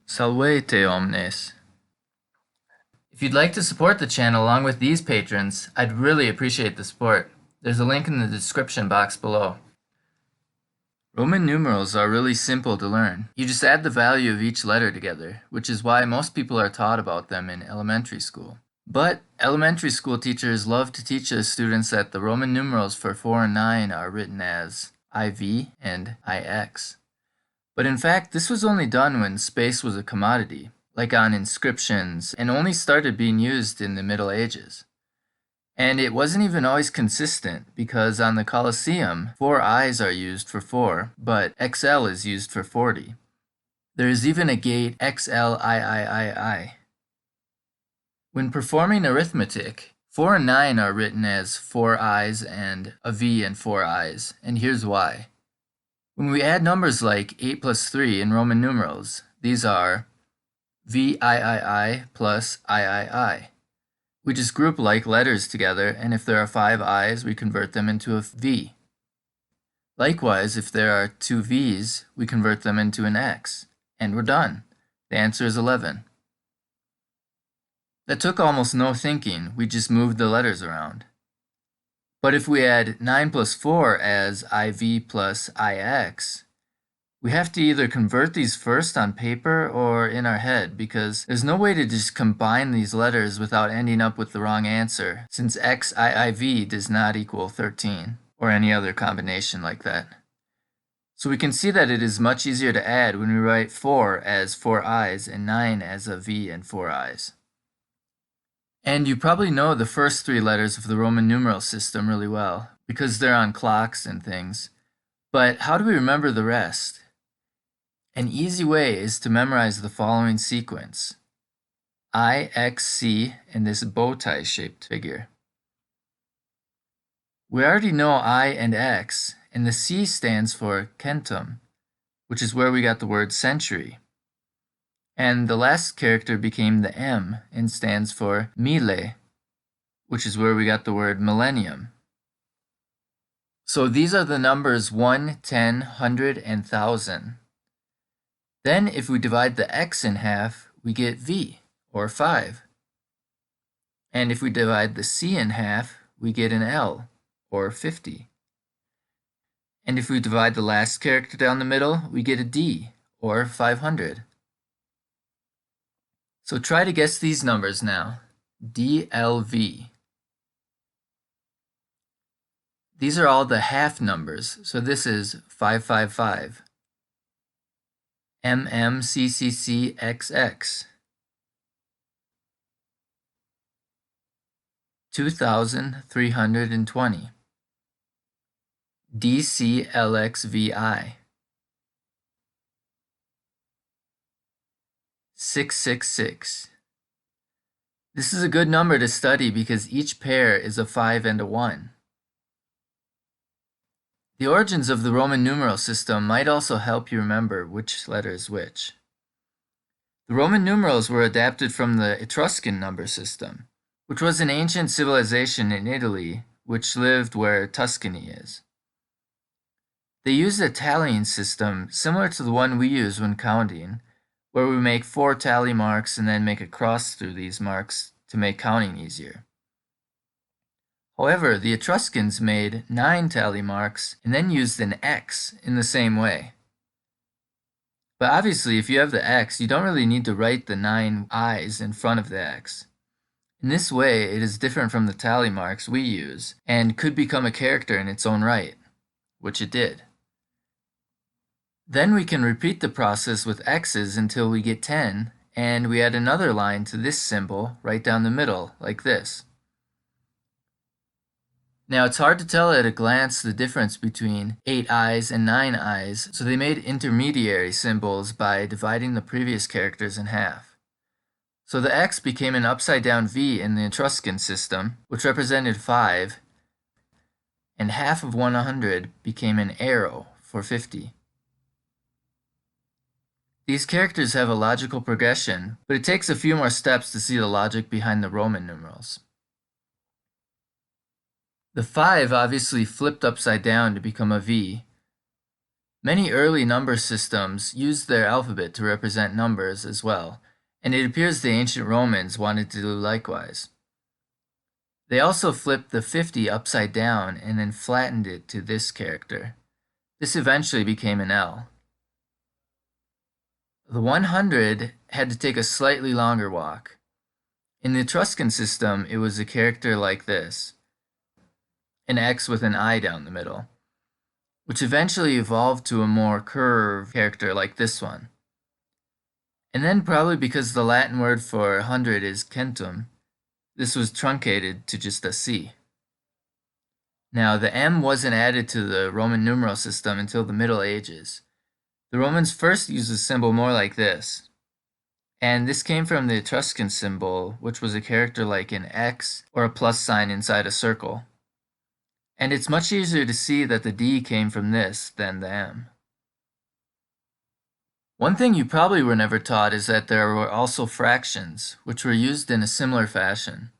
Salvete omnes. If you'd like to support the channel along with these patrons, I'd really appreciate the support. There's a link in the description box below. Roman numerals are really simple to learn. You just add the value of each letter together, which is why most people are taught about them in elementary school. But elementary school teachers love to teach their students that the Roman numerals for 4 and 9 are written as IV and IX. But in fact, this was only done when space was a commodity, like on inscriptions, and only started being used in the Middle Ages. And it wasn't even always consistent, because on the Colosseum, 4 I's are used for 4, but XL is used for 40. There is even a gate XLIIII. When performing arithmetic, 4 and 9 are written as 4 I's and a V and 4 I's, and here's why. When we add numbers like 8 plus 3 in Roman numerals, these are VIII plus III. We just group like letters together, and if there are 5 I's, we convert them into a V. Likewise, if there are 2 V's, we convert them into an X, and we're done. The answer is 11. That took almost no thinking, we just moved the letters around. But if we add 9 plus 4 as IV plus IX, we have to either convert these first on paper or in our head, because there's no way to just combine these letters without ending up with the wrong answer, since XIIV does not equal 13, or any other combination like that. So we can see that it is much easier to add when we write 4 as 4 I's and 9 as a V and 4 I's. And you probably know the first 3 letters of the Roman numeral system really well, because they're on clocks and things. But how do we remember the rest? An easy way is to memorize the following sequence: I, X, C, and this bow tie shaped figure. We already know I and X, and the C stands for centum, which is where we got the word century. And the last character became the M and stands for mille, which is where we got the word millennium. So these are the numbers 1, 10, 100, and 1000. Then if we divide the X in half, we get V, or 5. And if we divide the C in half, we get an L, or 50. And if we divide the last character down the middle, we get a D, or 500. So try to guess these numbers now. DLV. These are all the half numbers, so this is 555. MMCCCXX. 2320. DCLXVI. 666. This is a good number to study because each pair is a 5 and a 1. The origins of the Roman numeral system might also help you remember which letter is which. The Roman numerals were adapted from the Etruscan number system, which was an ancient civilization in Italy which lived where Tuscany is. They used a tallying system similar to the one we use when counting, where we make 4 tally marks and then make a cross through these marks to make counting easier. However, the Etruscans made 9 tally marks and then used an X in the same way. But obviously, if you have the X, you don't really need to write the 9 I's in front of the X. In this way, it is different from the tally marks we use and could become a character in its own right, which it did. Then we can repeat the process with X's until we get 10, and we add another line to this symbol right down the middle, like this. Now it's hard to tell at a glance the difference between 8 I's and 9 I's, so they made intermediary symbols by dividing the previous characters in half. So the X became an upside-down V in the Etruscan system, which represented 5, and half of 100 became an arrow for 50. These characters have a logical progression, but it takes a few more steps to see the logic behind the Roman numerals. The 5 obviously flipped upside down to become a V. Many early number systems used their alphabet to represent numbers as well, and it appears the ancient Romans wanted to do likewise. They also flipped the 50 upside down and then flattened it to this character. This eventually became an L. The 100 had to take a slightly longer walk. In the Etruscan system, it was a character like this, an X with an I down the middle, which eventually evolved to a more curved character like this one. And then, probably because the Latin word for 100 is centum, this was truncated to just a C. Now, the M wasn't added to the Roman numeral system until the Middle Ages. The Romans first used a symbol more like this, and this came from the Etruscan symbol, which was a character like an X or a plus sign inside a circle. And it's much easier to see that the D came from this than the M. One thing you probably were never taught is that there were also fractions, which were used in a similar fashion.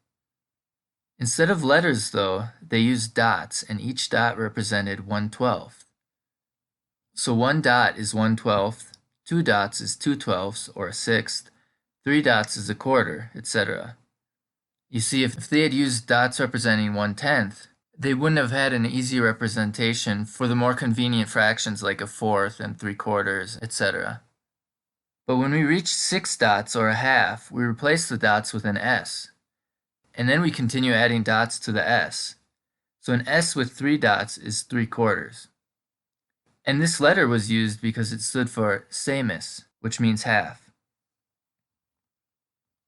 Instead of letters, though, they used dots, and each dot represented 1/12. So 1 dot is 1/12, 2 dots is 2/12 or a sixth, 3 dots is a quarter, etc. You see, if they had used dots representing 1/10, they wouldn't have had an easy representation for the more convenient fractions like a fourth and 3/4, etc. But when we reach 6 dots or a half, we replace the dots with an S. And then we continue adding dots to the S. So an S with 3 dots is 3/4. And this letter was used because it stood for semis, which means half.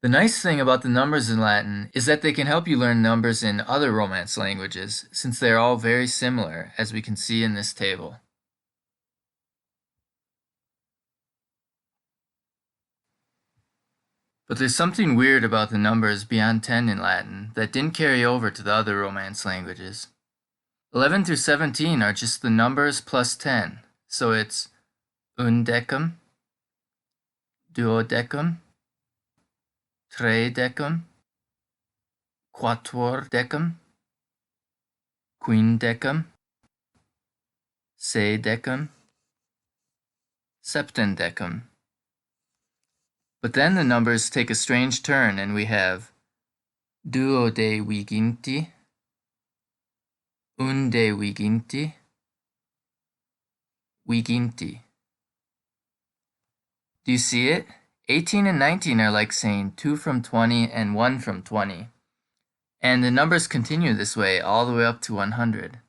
The nice thing about the numbers in Latin is that they can help you learn numbers in other Romance languages, since they are all very similar, as we can see in this table. But there's something weird about the numbers beyond 10 in Latin that didn't carry over to the other Romance languages. 11 through 17 are just the numbers plus 10, so it's undecim, duodecim, tridecim, quattordecim, quindecim, seihdecim, septendecim. But then the numbers take a strange turn and we have duodeviginti, undeviginti, viginti. Do you see it? 18 and 19 are like saying 2 from 20 and 1 from 20. And the numbers continue this way all the way up to 100.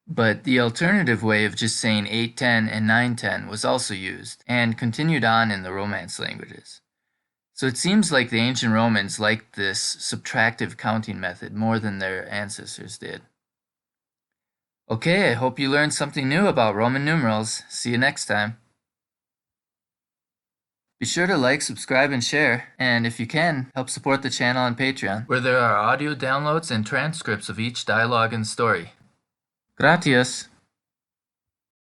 But the alternative way of just saying 810 and 910 was also used and continued on in the Romance languages. So it seems like the ancient Romans liked this subtractive counting method more than their ancestors did. Okay, I hope you learned something new about Roman numerals. See you next time. Be sure to like, subscribe, and share, and if you can, help support the channel on Patreon, where there are audio downloads and transcripts of each dialogue and story. Gratias!